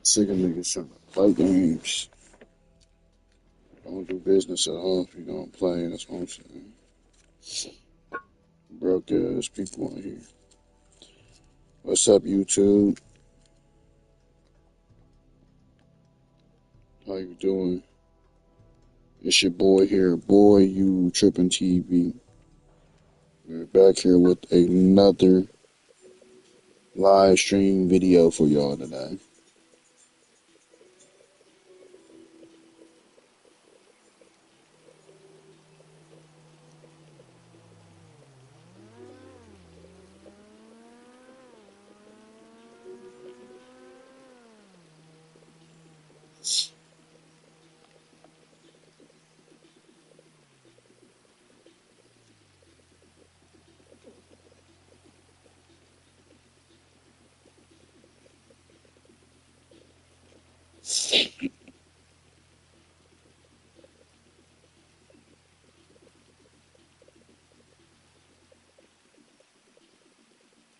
Sick of niggas trying to play games. Don't do business at home if you don't play. That's what I'm saying. Broke ass people on here. What's up, YouTube? How you doing? It's your boy here, boy. You tripping TV. We're back here with another live stream video for y'all today.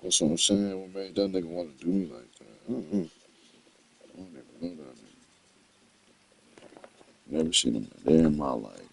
That's what I'm saying. What made that nigga want to do me like that? I don't even know that nigga. Never seen him a day in my life.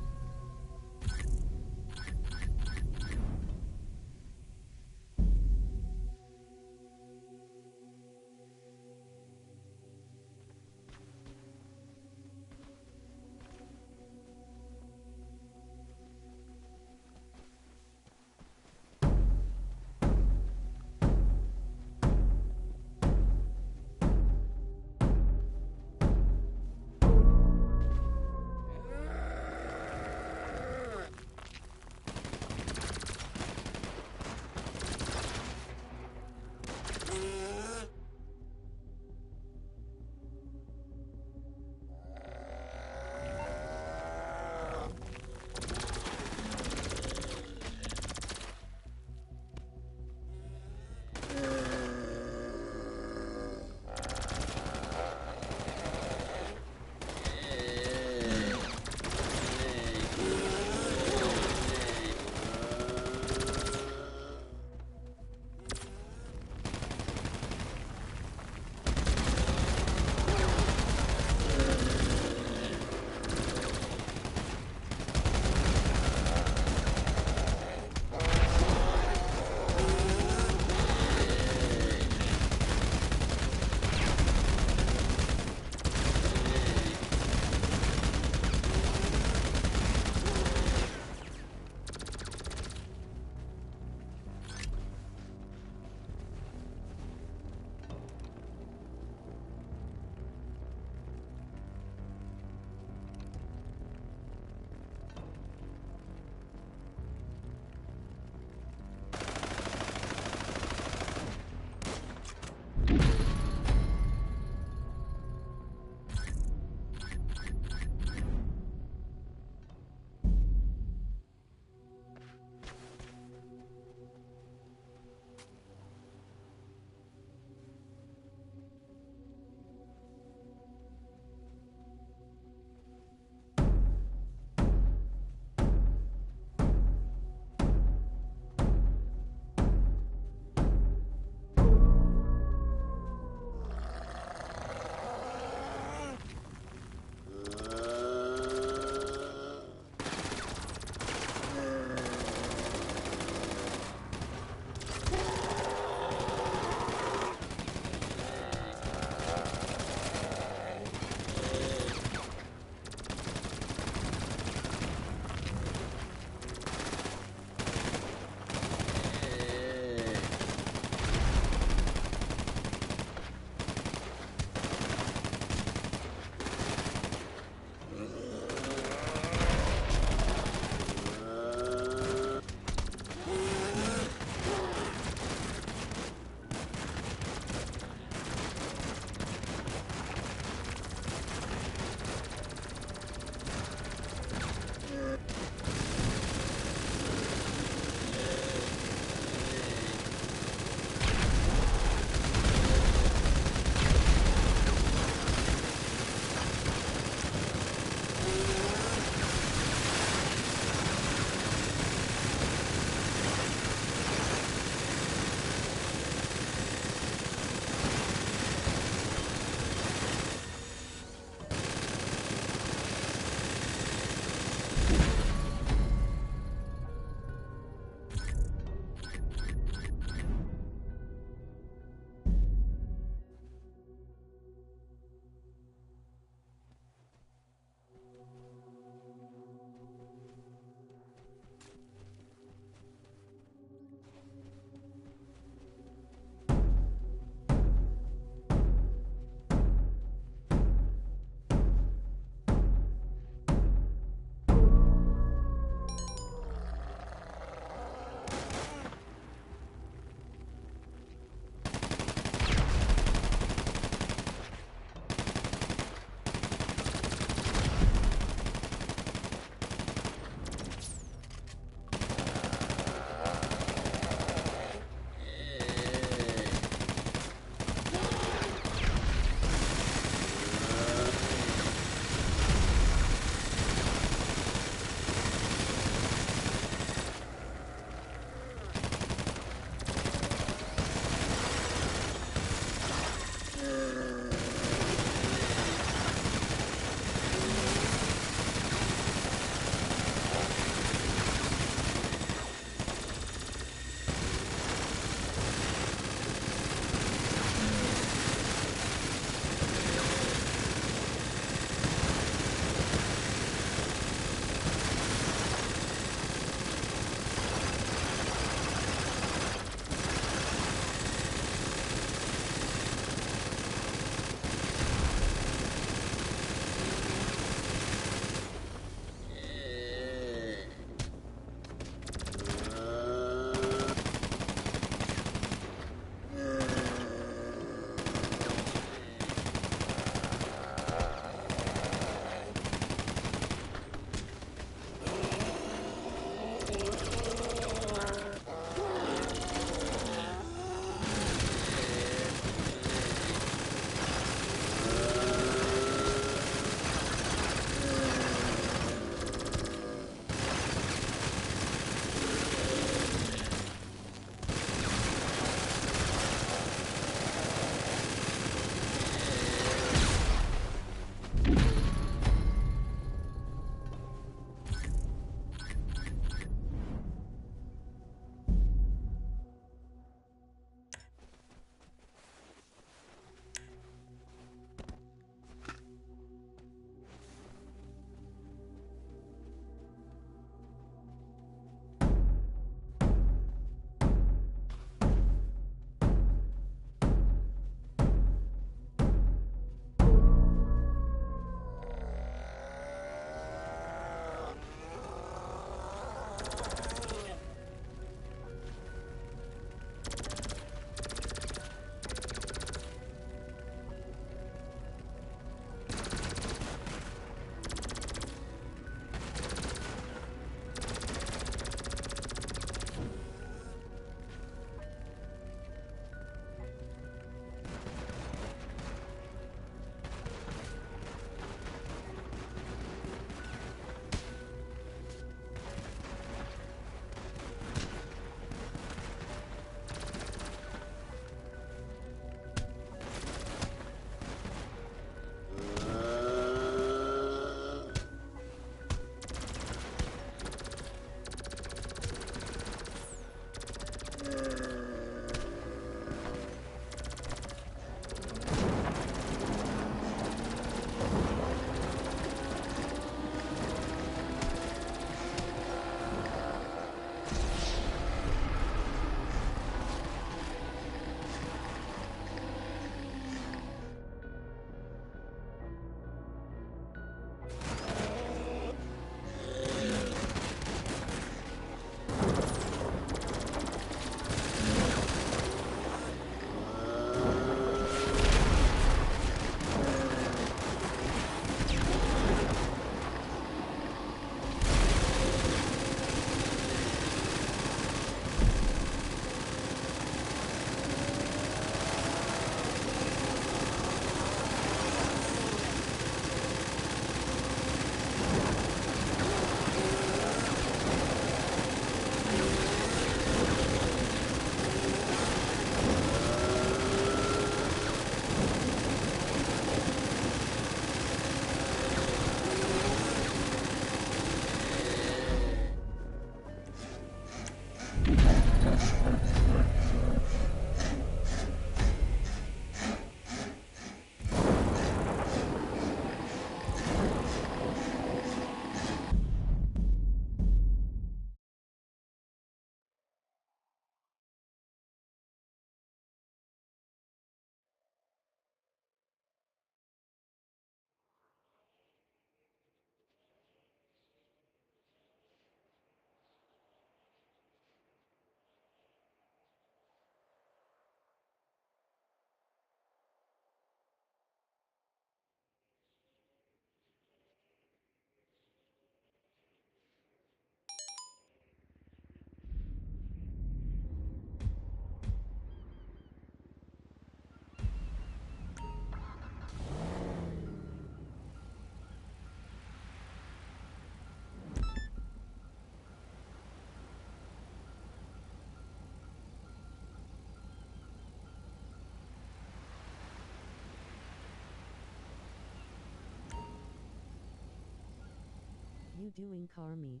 you doing, Lscarmeet?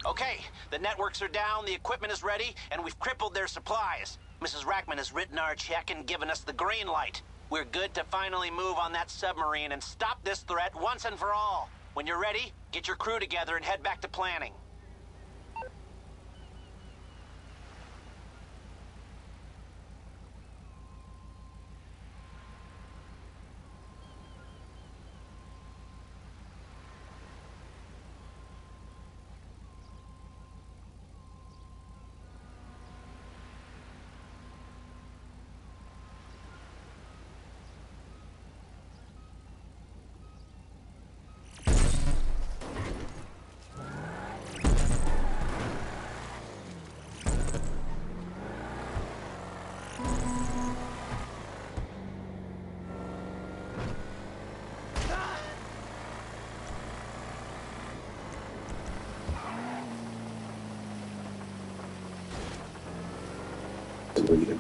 Okay, the networks are down, the equipment is ready, and we've crippled their supplies. Mrs. Rackman has written our check and given us the green light. We're good to finally move on that submarine and stop this threat once and for all. When you're ready, get your crew together and head back to planning.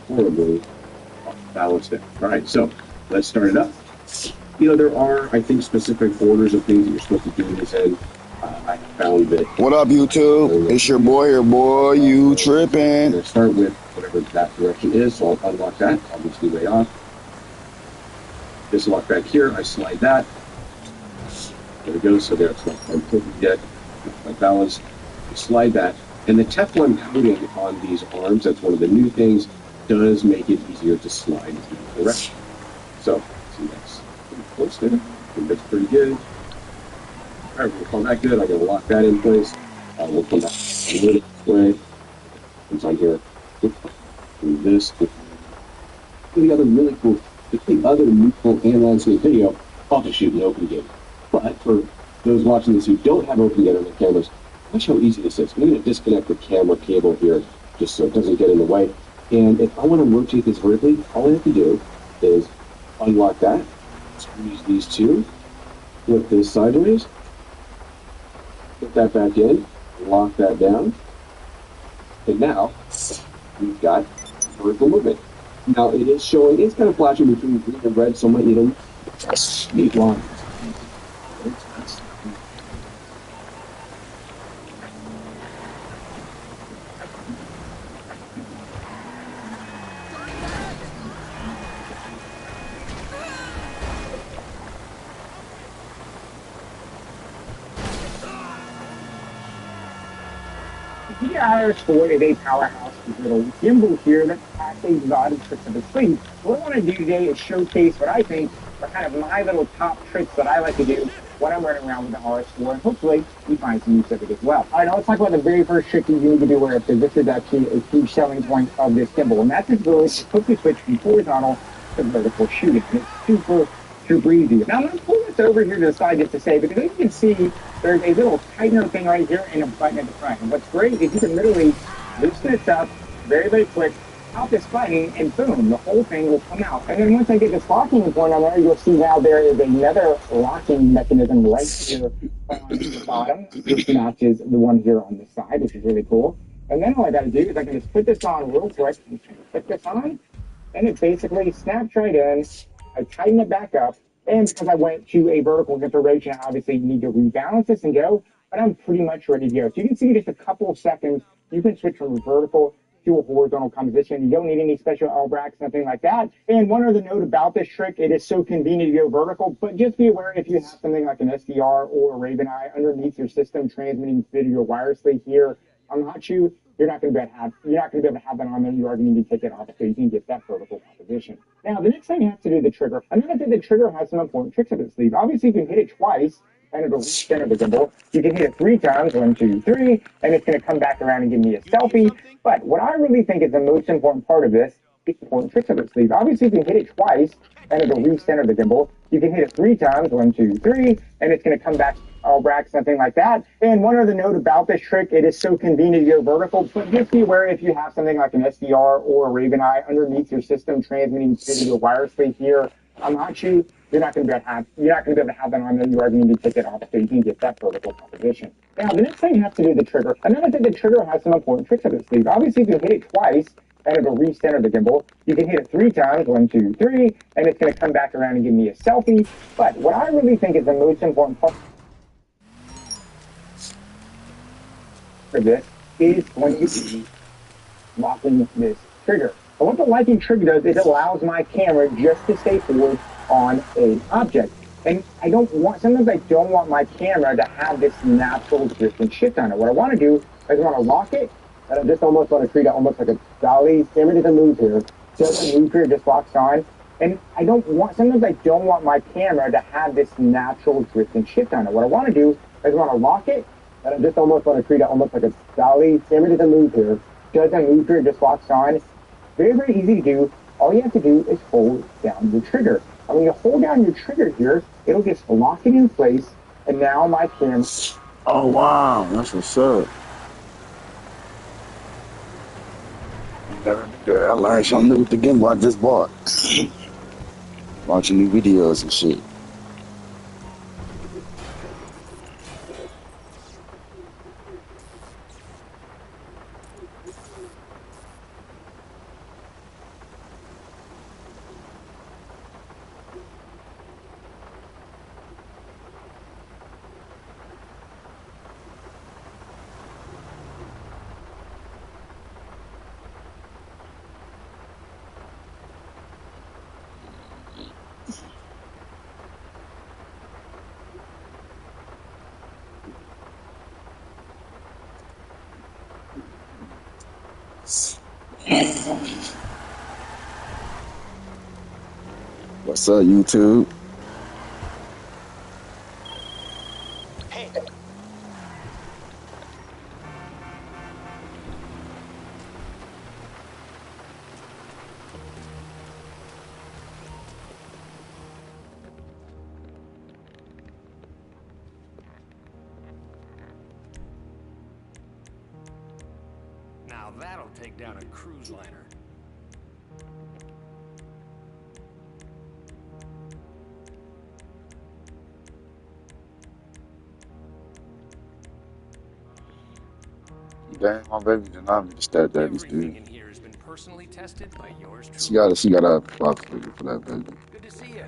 Horribly balanced it. All right, so let's start it up. You know, there are, I think, specific orders of things that you're supposed to do in this end. I found that. What up, YouTube? It's your boy here, boy. You tripping? I'm going to start with whatever that direction is, so I'll unlock that, obviously way off. This lock back here, I slide that. There we go, so there it's not completely dead. My balance, I slide that. And the Teflon coating on these arms, that's one of the new things, does make it easier to slide in the direction. So, see, that's pretty close there. I think that's pretty good. All right, we'll come back good. I'm going to lock that in place. We'll come back a little this way. Comes on here. Do this. The other really cool, the other neutral and landscape video, I'll just shoot an open game. But for those watching this who don't have open game on their cameras, watch how easy this is. I'm going to disconnect the camera cable here just so it doesn't get in the way. And if I want to rotate this vertically, all I have to do is unlock that, squeeze these two, flip this sideways, put that back in, lock that down, and now we've got vertical movement. Now it is showing, it's kind of flashing between green and red, so I might need a sweet line. The TRADEPS5 is a powerhouse with little gimbal here that packs a lot of tricks of its sleeve. What I want to do today is showcase what I think are kind of my little top tricks that I like to do when I'm running around with the RS4, and hopefully you find some use of it as well. All right, now let's talk about the very first trick you need to be aware of, because this is actually a huge selling point of this gimbal, and that's its ability to quickly switch from horizontal to vertical shooting. And it's super easy. Now I'm going to pull this over here to the side just to say, because as you can see, there's a little tightener thing right here and a button at the front. And what's great is you can literally loosen this up very quick out this button, and boom, the whole thing will come out. And then once I get this locking point on there, you'll see now there is another locking mechanism right here on the bottom, which matches the one here on the side, which is really cool. And then all I got to do is I can just put this on real quick and put this on, and it basically snaps right in. I tighten it back up, and because I went to a vertical configuration, I obviously need to rebalance this and go, but I'm pretty much ready to go. So you can see just a couple of seconds, you can switch from vertical to a horizontal composition. You don't need any special L racks, nothing like that. And one other note about this trick, it is so convenient to go vertical, but just be aware if you have something like an SDR or a Raven Eye underneath your system transmitting video wirelessly here on the hot shoe, you're not going to be able to have that on there. You are going to need to take it off so you can get that vertical composition. Now, the next thing you have to do the trigger. Another thing, the trigger has some important tricks up its sleeve. Obviously, you can hit it twice, and it'll center the gimbal. You can hit it 3 times, 1, 2, 3, and it's going to come back around and give me a selfie. But what I really think is the most important part of this is important tricks up its sleeve. Obviously, you can hit it twice, and it'll recenter the gimbal. You can hit it 3 times, 1, 2, 3, and it's going to come back all rack, something like that. And one other note about this trick, it is so convenient to go vertical, but just be aware if you have something like an SDR or a Raven Eye underneath your system transmitting video wirelessly here on hot shoe, you're not going to be able to have that on there. You are going to need to take it off so you can get that vertical composition. Now, the next thing you have to do the trigger. Another thing, the trigger has some important tricks up its sleeve. Obviously, if you hit it twice, and it'll recenter the gimbal. You can hit it 3 times, 1, 2, 3, and it's going to come back around and give me a selfie. But what I really think is the most important part of this is going to be locking this trigger. And what the locking trigger does is it allows my camera just to stay forward on an object. And sometimes I don't want my camera to have this natural drift and shift on it. What I want to do is I want to lock it, and I just almost want to treat it almost like a dolly. Camera doesn't move here. Doesn't move here, just locks on. And sometimes I don't want my camera to have this natural drift and shift on it. What I want to do is I want to lock it, and I just almost want to treat it almost like a dolly. Camera doesn't move here. Doesn't move here, just locks on. Very, very easy to do. All you have to do is hold down the trigger. And when you hold down your trigger here, it'll just lock it in place. And now my camera. Oh wow, that's what's up. I learned something new with the gimbal I just bought. Watching new videos and shit. What's up, YouTube? Hey. Now that'll take down a cruise liner. Dang, my baby did not mean to stat that this Everything dude. in here has been personally tested by yours She truly. got a pop figure for that baby. Good to see you.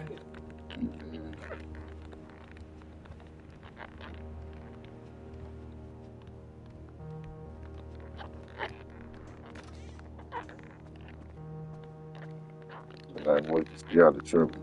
That boy just stay out of trouble.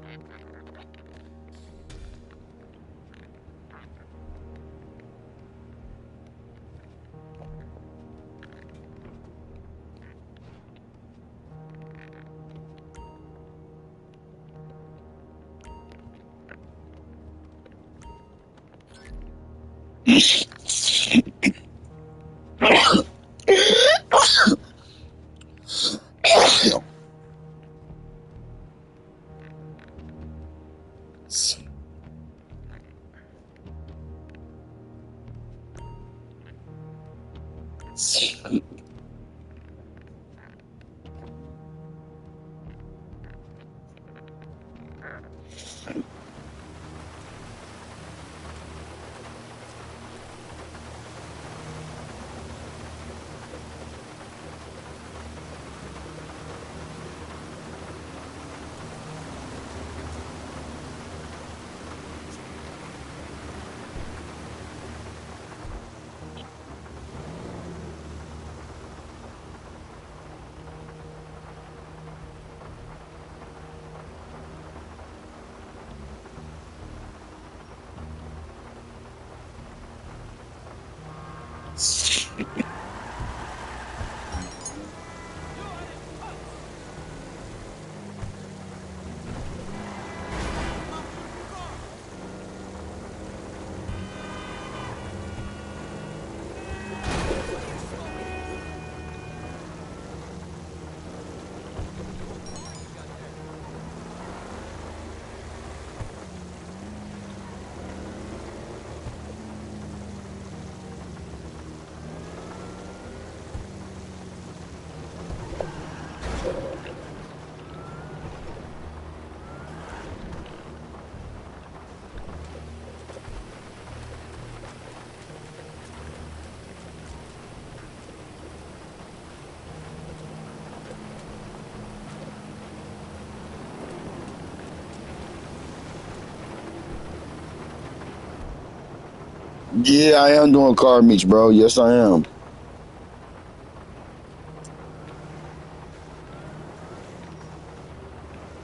Yeah, I am doing car meets, bro. Yes, I am.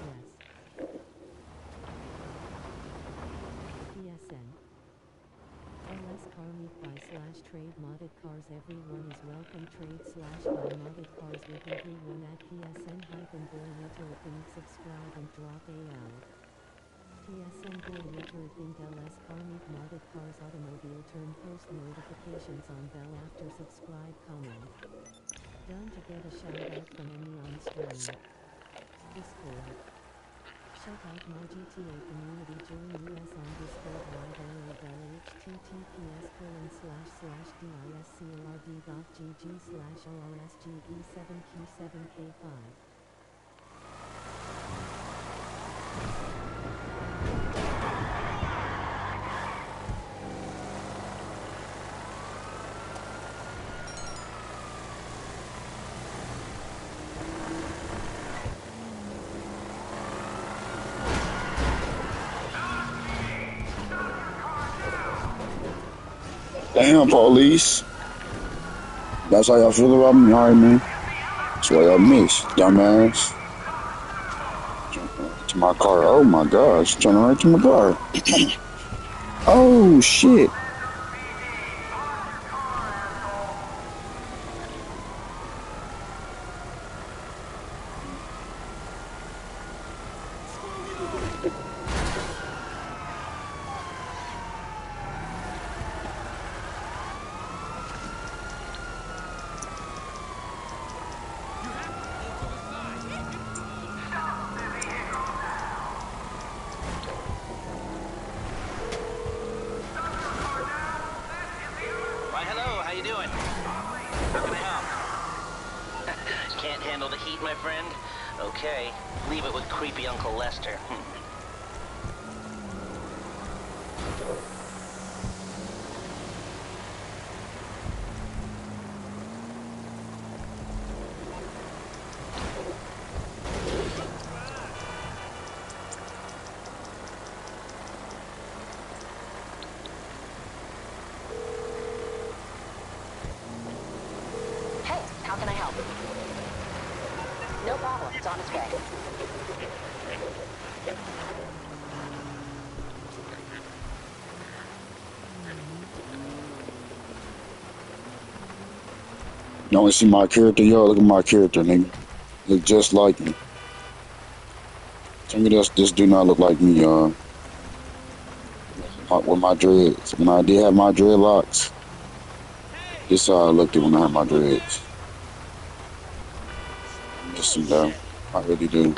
Yes. PSN. Lscarmeet buy/trade modded cars. Everyone is welcome. Trade/buy modded cars with everyone at PSN-boy-think. Subscribe and drop AL. PSN-boy-think. Lscarmeet modded cars. Automobile. Turn post notifications on bell after subscribe comment. Done to get a shout out from Emmy on stream. Discord. Check out my GTA community. Join us on Discord live LOL https://discord.gg/orsge7q7k5. Damn, police. That's how y'all feel about me, all right, man. That's why y'all miss, dumbass. To my car. Oh my gosh, turning right to my car. Oh shit. Why, hello, how you doing? How can I help? Can't handle the heat, my friend? Okay, leave it with creepy Uncle Lester. Hey, how can I help? No problem. It's on its way. You only see my character, yo. Look at my character, nigga. Look just like me. Tell me this do not look like me, with my dreads. When I did have my dreadlocks, this is how I looked at when I had my dreads. I miss them though. I really do.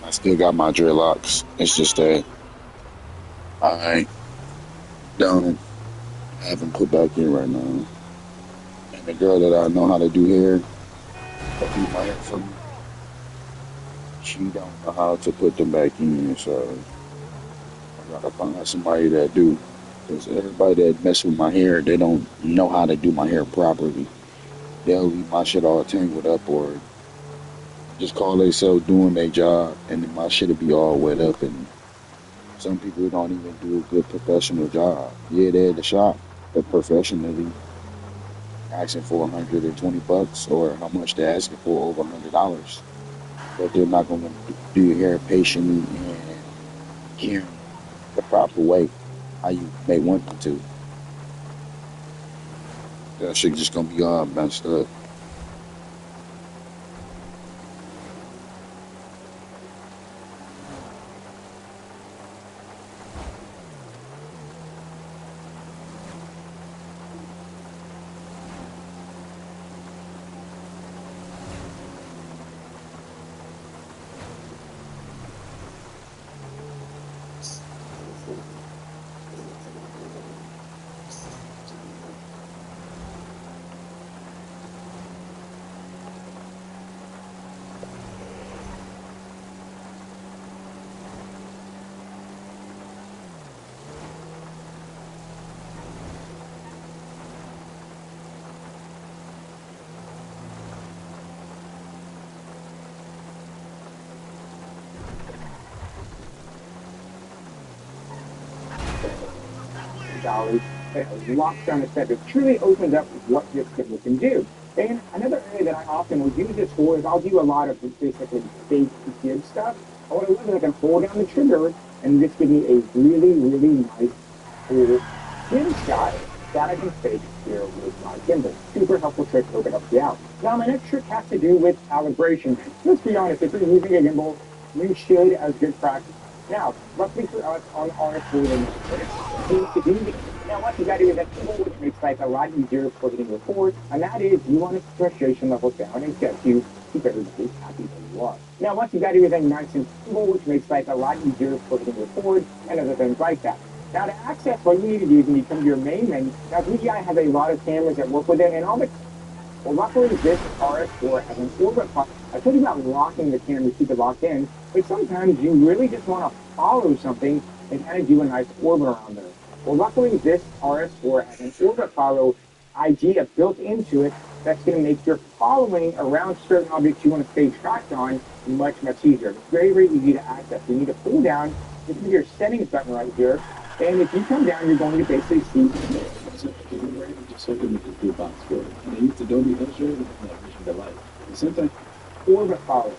I still got my dreadlocks. It's just that I don't have them put back in right now. And the girl that I know how to do hair, do my hair for me, she don't know how to put them back in. So I gotta find somebody that do. Because everybody that mess with my hair, they don't know how to do my hair properly. They'll leave my shit all tangled up or just call themselves doing their job, and then my shit'll be all wet up. And some people don't even do a good professional job. Yeah, they're at the shop, but professionally asking for $120 or how much they're asking for, over $100. But they're not gonna do your hair patiently and care the proper way how you may want them to. That shit just gonna be all messed up. Dolly. that locks down the set. It truly opens up what this gimbal can do. And another area that I often will use this for is I'll do a lot of basically fake jib stuff. What I love is I can hold down the trigger and this gives me a really, really nice, cool jib shot that I can fake here with my gimbal. Super helpful trick to open up the out. Now my next trick has to do with calibration. Let's be honest, if you're using a gimbal, you should, as good practice. Now, luckily for us on our recording, now what you got to do is that gimbal, which makes life a lot easier for hitting record, and that is you want to frustration levels down and get you keep everybody happy where you are. Now, once you got to do everything nice and simple, which makes life a lot easier for hitting record and other things like that. Now, to access what you need to do is when you come to your main menu. Now, VGI has a lot of cameras that work with it, and all the well, luckily, this RS4 has an orbit pump. I told you about locking the camera to keep it locked in, but sometimes you really just want to follow something and kind of do a nice orbit around there. Well, luckily, this RS4 has an orbit follow idea built into it that's going to make your following around certain objects you want to stay tracked on much, much easier. It's very, very easy to access. You need to pull down, this is your settings button right here, and if you come down, you're going to basically see just open the computer box for it. And I used Adobe Illustrator with that Vision Delight. And sometimes orbit follow.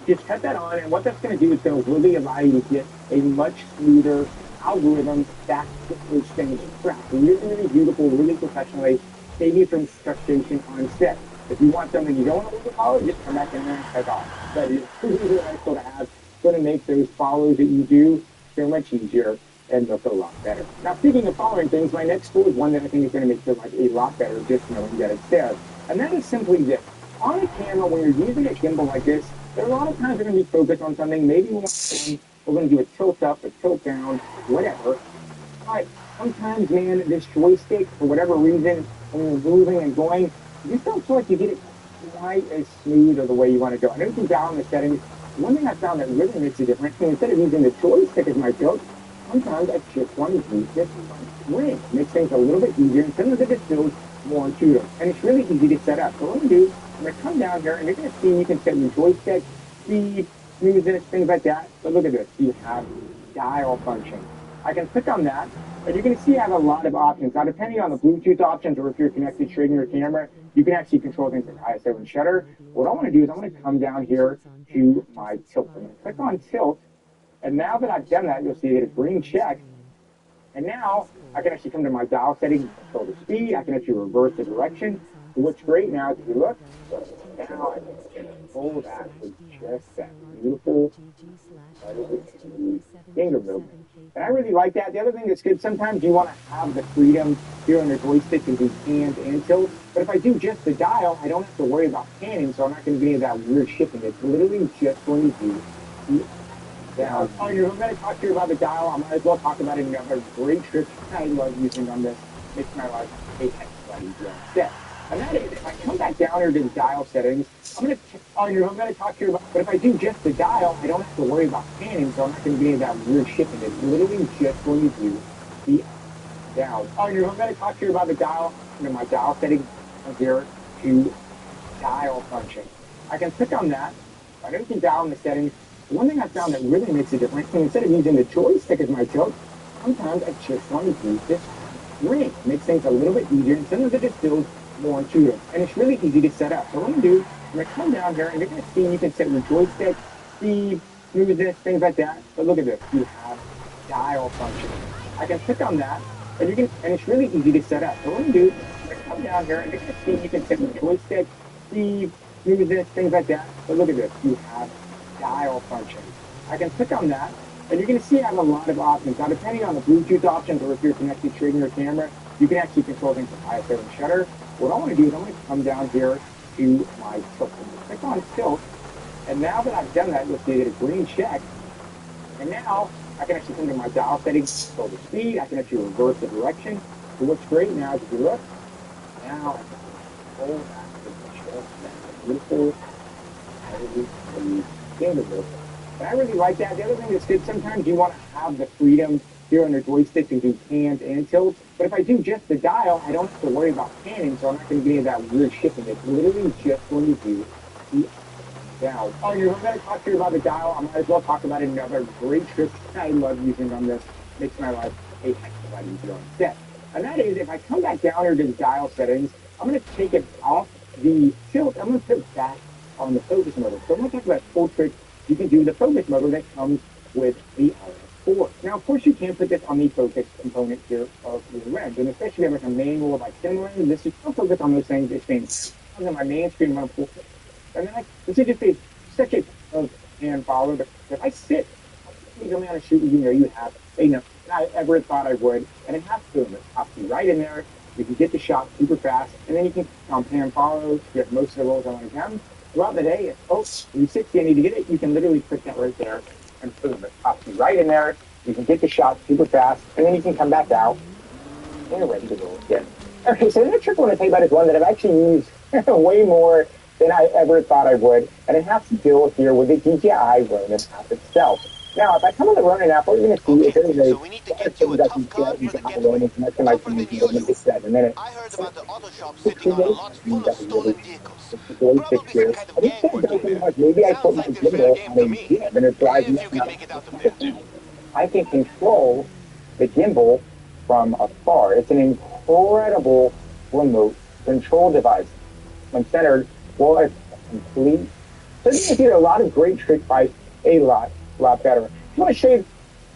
Just cut that on, and what that's going to do is going to really allow you to get a much smoother algorithm that is things tracked. Really, really beautiful, really professionally, save you from frustration on set. If you want something you don't want to orbit follow, just come back in there and cut off. But it's really nice to have. It's going to make those follows that you do so much easier and look a lot better. Now, speaking of following things, my next tool is one that I think is going to make your life a lot better just knowing that it's there. And that is simply this. On a camera, when you're using a gimbal like this, there are a lot of times you're going to be focused on something. Maybe we're going to do a tilt up, a tilt down, whatever. But sometimes, man, this joystick, for whatever reason, when you're moving and going, you just don't feel like you get it quite as smooth or the way you want to go. I know you can dial in the settings. One thing I found that really makes a difference, instead of using the joystick as my tilt, sometimes I just want to use this ring. Makes things a little bit easier, and sometimes it just feels more intuitive. And it's really easy to set up. So what I'm going to do, I'm going to come down here, and you're going to see you can set your joystick, speed, smoothness, things like that. But look at this. You have dial function. I can click on that, and you're going to see I have a lot of options. Now, depending on the Bluetooth options or if you're connected straight to your camera, you can actually control things like ISO and shutter. What I want to do is I'm going to come down here to my tilt. I'm going to click on tilt. And now that I've done that, you'll see that a green check. And now I can actually come to my dial settings, control the speed. I can actually reverse the direction. So what's great now is if you look, now I can control that with just that beautiful finger movement. And I really like that. The other thing that's good, sometimes you want to have the freedom here on the joystick to do hand and tilt. But if I do just the dial, I don't have to worry about panning, so I'm not going to get any of that weird shifting. It's literally just going to do the down. Oh, I'm going to talk to you about the dial. I might as well talk about another great trick I love using on this. Makes my life a heck of a lot easier set. And that is, if I come back down here to the dial settings, I'm going to talk to you about, but if I do just the dial, I don't have to worry about panning, so I'm not going to get any of that weird shifting. It's literally just going to do the down. Oh, I'm going to talk to you about the dial, my dial settings here to dial function. I can click on that. I can dial in the settings. One thing I found that really makes a difference, instead of using the joystick as my tilt, sometimes I just want to use this ring. It makes things a little bit easier, and sometimes it just feels more intuitive. And it's really easy to set up. So what I'm going to do, I'm going to come down here, and you're going to see you can set your joystick, speed, smoothness, things like that. But look at this. You have dial function. I can click on that, and it's really easy to set up. So what I'm going to do, I'm going to come down here, and you're going to see you can set your joystick, speed, smoothness, things like that. But look at this. You have dial function. I can click on that, and you're going to see I have a lot of options. Now, depending on the Bluetooth options or if you're connected straight to your camera, you can actually control things like ISO and shutter. What I want to do is I'm going to come down here to my tilt. I'm going to click on tilt, and now that I've done that, you'll see that a green check. And now I can actually come to my dial settings, control the speed. I can actually reverse the direction. So what's great now is if you look, now I can control that with just that beautiful, finger movement. And I really like that. The other thing that's good, sometimes you want to have the freedom here on the joystick to do hand and tilt. But if I do just the dial, I don't have to worry about panning, so I'm not going to get any of that weird shifting. It's literally just going to do the down. Oh, I'm going to talk to you about the dial. I might as well talk about another great trick I love using on this. Makes my life a heck of a lot easier on set. And that is if I come back down here to the dial settings, I'm going to take it off the tilt. I'm going to put it back on the focus motor. So I'm going to talk about cool tricks you can do with the focus motor that comes with the LS4. Now, of course, you can put this on the focus component here of your lens, and especially if like a manual like sim lens, this is still focus on those things. It's saying on my main screen, I'm pull, and then this is just a such a hand follow. But if I sit, you come down and shoot, you have, I ever thought I would, and it has boom, it pops you right in there. You can get the shot super fast, and then you can pan follow to get most of the rolls I want to get throughout the day. Oh, you 60, I need to get it. You can literally click that right there, and boom, it pops you right in there. You can get the shot super fast, and then you can come back out and you're ready to roll again. Okay, so the next trick I want to tell you about is one that I've actually used way more than I ever thought I would, and it has to deal here with the DJI Ronin app itself. Now, if I come on the Ronin app, what you're going to see is Okay, there's a so we need to lot of get you things a I can tough car get for into the my getaway. Ronin, and that's my Tougher than information. I'm going to usual. get to that in a minute. I heard about the auto shop To sitting on a create lot things full that of are really stolen vehicles. the joystick Probably some here. kind of And gang instead of working something there. like maybe I put Sounds my like they're fair gimbal game on to a me. jib and it drives If me you up and can down make it the out of there. street. I can control the gimbal from afar. It's an incredible remote control device. When centered, well, it's complete. So it makes it a lot of great trick by a lot better. I want to show you,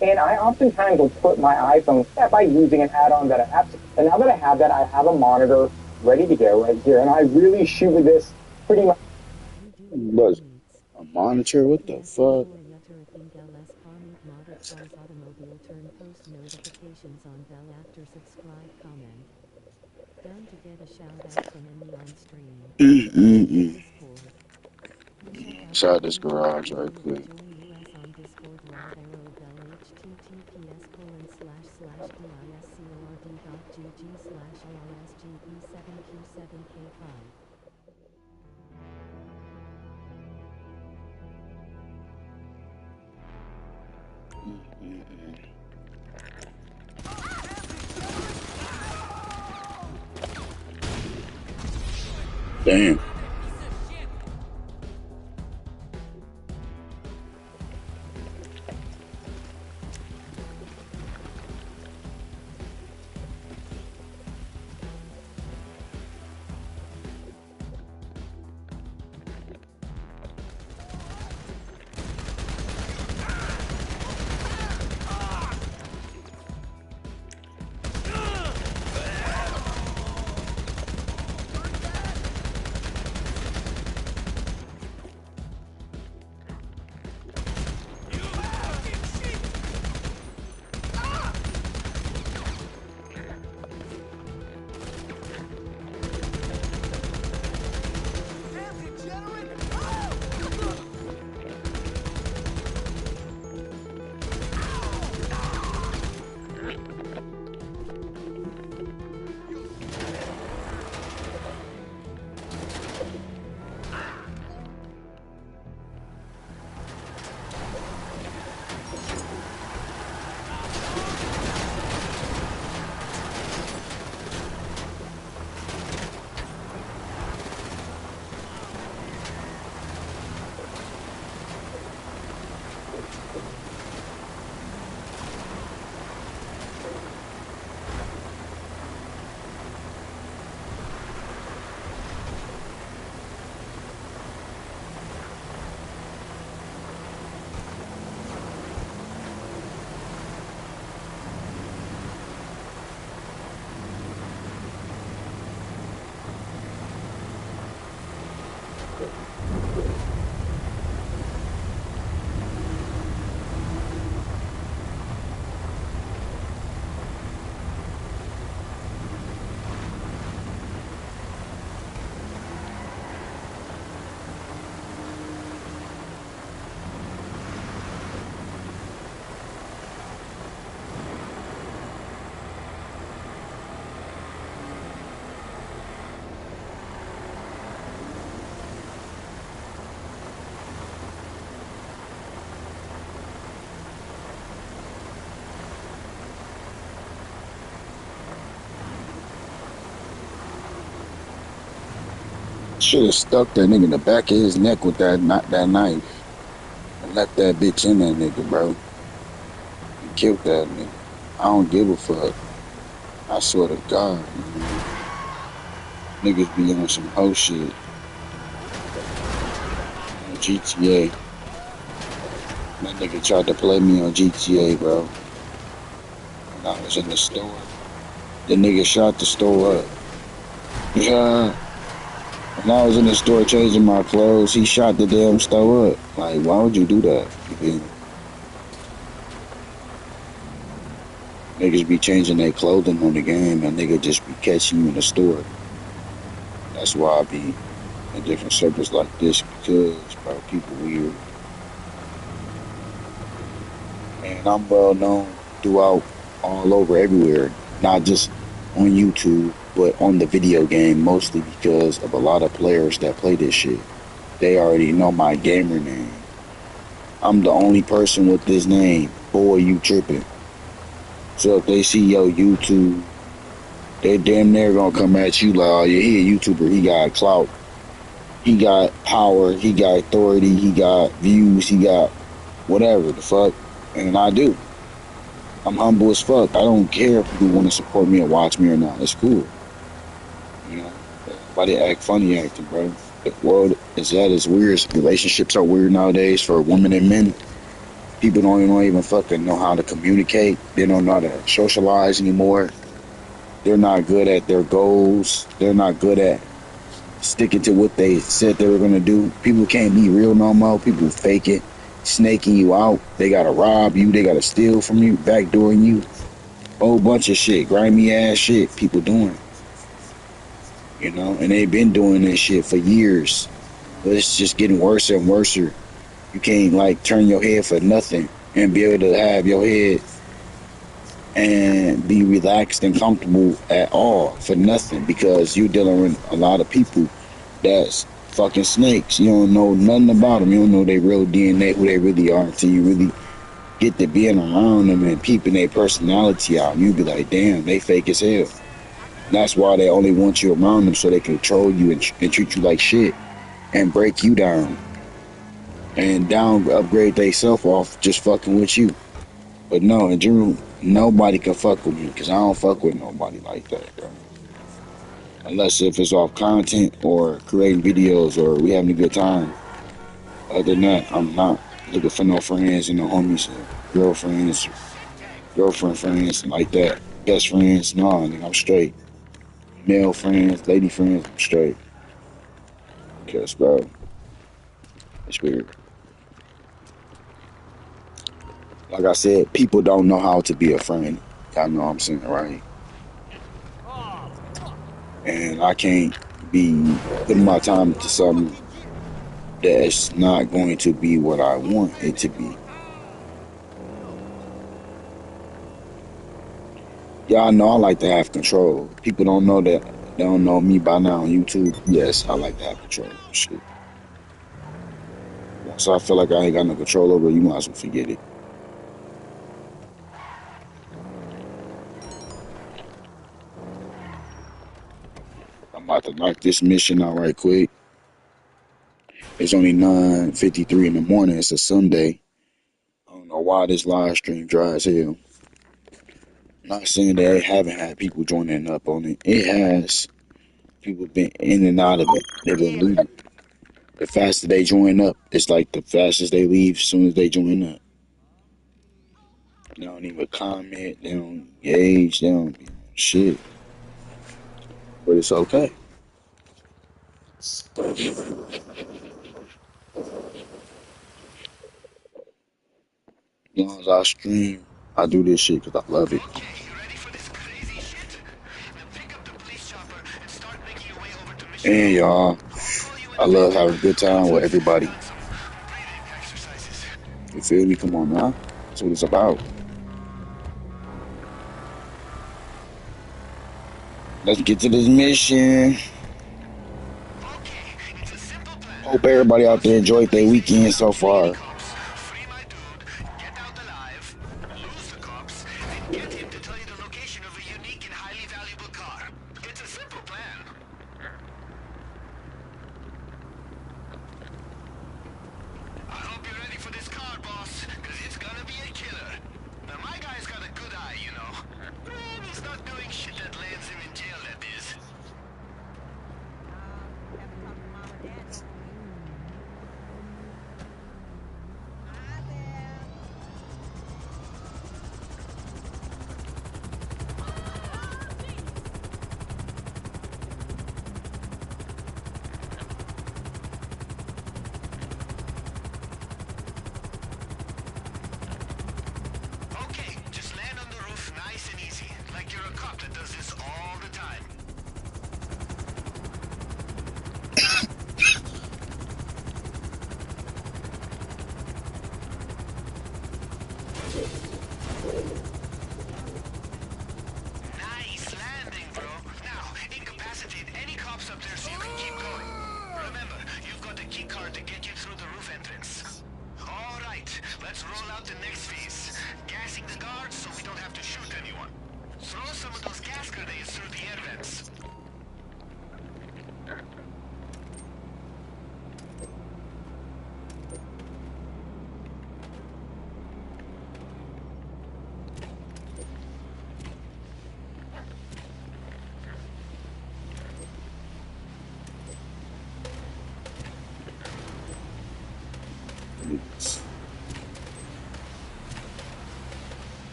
and I oftentimes will put my iPhone by using an add-on that I have. And now that I have that, I have a monitor ready to go right here, and I really shoot with this pretty much. You do But Lscarmeet. a monitor? What the TPS fuck? for Yutter think Lscarmeet modded cars automobile turn post notifications on bell after subscribe comment. Done to get a shout out from any on stream. Mm-mm-mm. Discord. Check out the Inside this link in garage right bio or quick. join us on Discord right arrow bell https://discord.gg/rsge7q7k5. Mm-mm-mm. Damn. Should have stuck that nigga in the back of his neck with that knife and left that bitch in that nigga, bro. And killed that nigga. I don't give a fuck. I swear to God, man. Niggas be on some hoe shit on GTA. That nigga tried to play me on GTA, bro. When I was in the store. The nigga shot the store up. Yeah. When I was in the store changing my clothes, he shot the damn store up. Like, why would you do that? You feel me? Niggas be changing their clothing on the game and nigga just be catching you in the store. That's why I be in different circles like this because, bro, people weird. And I'm well known throughout all over everywhere, not just on YouTube, but on the video game, mostly because of a lot of players that play this shit. They already know my gamer name. I'm the only person with this name. Boy, you tripping. So if they see your YouTube, they damn near gonna come at you like, oh yeah, he a YouTuber, he got clout, he got power, he got authority, he got views, he got whatever the fuck. And I do. I'm humble as fuck. I don't care if people want to support me or watch me or not. It's cool. You know? Everybody act funny acting, bro. The world is that is weird. Relationships are weird nowadays for women and men. People don't even fucking know how to communicate. They don't know how to socialize anymore. They're not good at their goals. They're not good at sticking to what they said they were gonna do. People can't be real no more. People fake it, snaking you out. They gotta rob you. They gotta steal from you, backdooring you. Whole bunch of shit, grimy ass shit. People doing, you know, and they've been doing this shit for years. But it's just getting worse and worse. You can't like turn your head for nothing and be able to have your head and be relaxed and comfortable at all for nothing because you're dealing with a lot of people that's fucking snakes. You don't know nothing about them. You don't know their real DNA, who they really are until you really get to being around them and peeping their personality out. You be like, damn, they fake as hell. That's why they only want you around them so they can control you and treat you like shit and break you down and upgrade they self off just fucking with you. But no, in general, nobody can fuck with me because I don't fuck with nobody like that, bro. Unless if it's off content or creating videos or we having a good time. Other than that, I'm not looking for no friends and no homies, girlfriends, girlfriend friends like that. Best friends, no, nigga, I'm straight. Male friends, lady friends, I'm straight. Cause, bro, it's weird. Like I said, people don't know how to be a friend. Y'all know what I'm saying, right? And I can't be putting my time into something that's not going to be what I want it to be. Y'all know I like to have control. People don't know that. They don't know me by now on YouTube. Yes, I like to have control. Shit. Once I feel like I ain't got no control over it, you might as well forget it. I'm about to knock this mission out right quick. It's only 9:53 in the morning. It's a Sunday. I don't know why this live stream dry as hell. Not saying that I haven't had people joining up on it. It has. People been in and out of it. They've been leaving. The faster they join up, it's like the fastest they leave as soon as they join up. They don't even comment. They don't engage. They don't shit. But it's okay. As long as I stream, I do this shit because I love it. Okay, you ready for this crazy shit? Now pick up the police chopper and start making your way over to Mission And Road. y'all, I'll call you in I the love meantime. having a good time with Let's everybody. work on some breathing exercises. You feel me? Come on now. That's what it's about. Let's get to this mission. Okay, it's a simple plan. Hope everybody out Bust there into the enjoyed their police station, weekend so flee any far. cops, free my dude, get out alive, lose the cops, and get him to tell you the location of a unique and highly valuable car. It's a simple plan. I hope you're ready for this car, boss, because it's gonna be a killer. Now, my guy's got a good eye, you know. When he's not doing shit that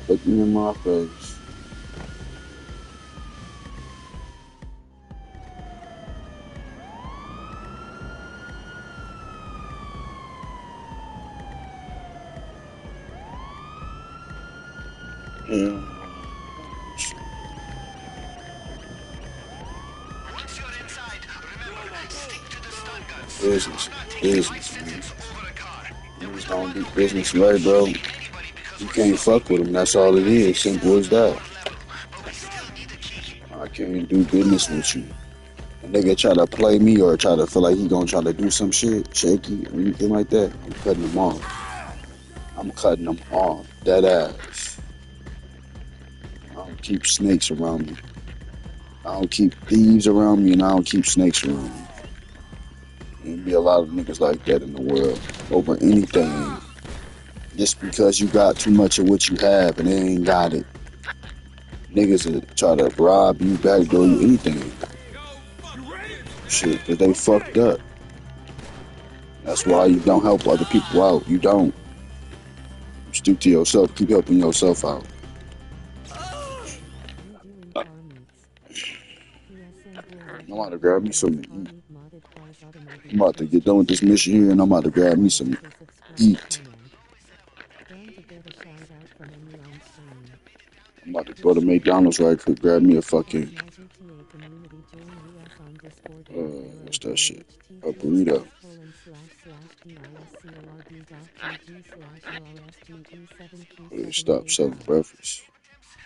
Look me in my face. Yeah. Once you're inside, remember, stick to the stun guns. Business. I'm not taking life Business, man. sentence over a car. There was Niggas no don't one do who really business grew up right, bro. shooting anybody because You we're can't so fuck with them. That's all it is. Simple as that. but we still need the key. I can't do business with you. A nigga try to play me or try to feel like he gonna try to do some shit, shaky or anything like that, I'm cutting him off. I'm cutting them off. Dead ass. I don't keep snakes around me. I don't keep thieves around me, and I don't keep snakes around me. There'll be a lot of niggas like that in the world over anything. Just because you got too much of what you have and they ain't got it. Niggas will try to rob you, backdoor you, anything. Shit, because they fucked up. That's why you don't help other people out. You don't. Stick to yourself. Keep helping yourself out. Redoing car meets. PSN I'm about to grab me something to eat. Lscarmeet modded cars I'm automobile about to test get done with this mission here and I'm about to grab me some after subscribe eat. comment. Done to get a shout out from any on stream. I'm about to go to McDonald's right quick, grab me a fucking, Organizer TA community join US on Discord link what's that shit? A https burrito. Stop selling discord.gg/discord/ord.gg/LSGE7Q785. breakfast.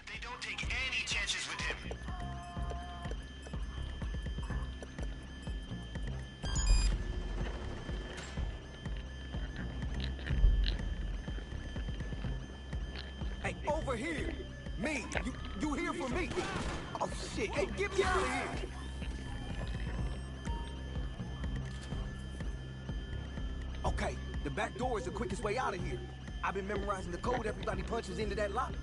They don't take any chances with him. Hey, over here! Me! You here for me? Oh shit! Hey, get me out of here! Okay, the back door is the quickest way out of here. I've been memorizing the code everybody punches into that lock.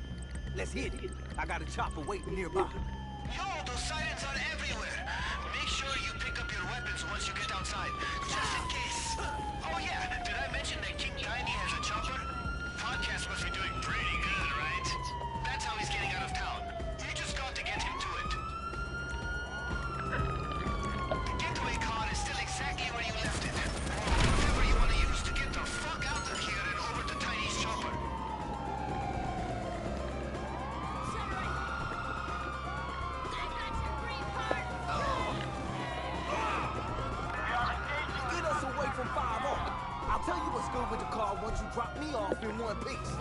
Let's hit it. I got a chopper waiting nearby. Yo, those sirens are everywhere. Make sure you pick up your weapons once you get outside, just in case. Oh yeah, did I mention that King Tiny has a chopper? Podcast must be doing pretty good, right? That's how he's getting out of town. You just got to get him to it. The getaway car is still exactly where you left it. Whatever you want to use to get the fuck out of here and over to Tiny's chopper. Get us away from 5-0. I'll tell you what's good with the car once you drop me off in one piece.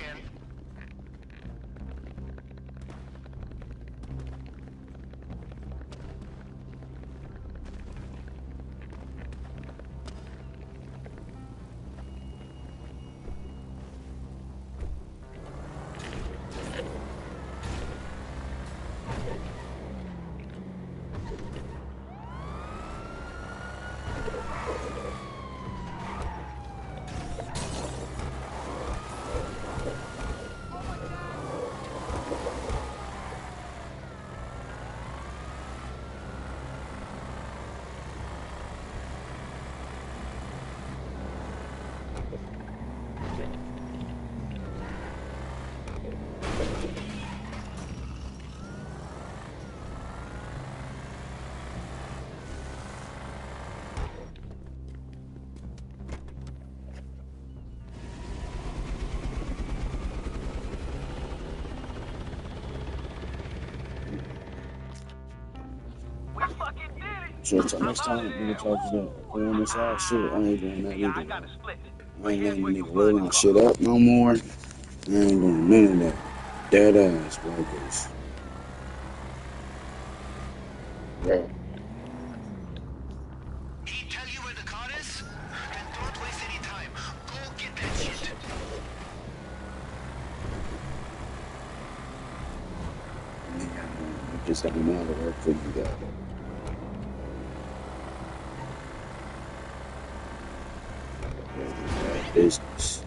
again. So next time when it talks about going this out shit, I ain't doing that either. I ain't letting the nigga roll my shit up no more. I ain't doing none of that. Dead ass, bro. 'Cause, bro. He tell you where the car is? Then don't waste any time. Go get that shit. I just got me out of work for you guys. Business.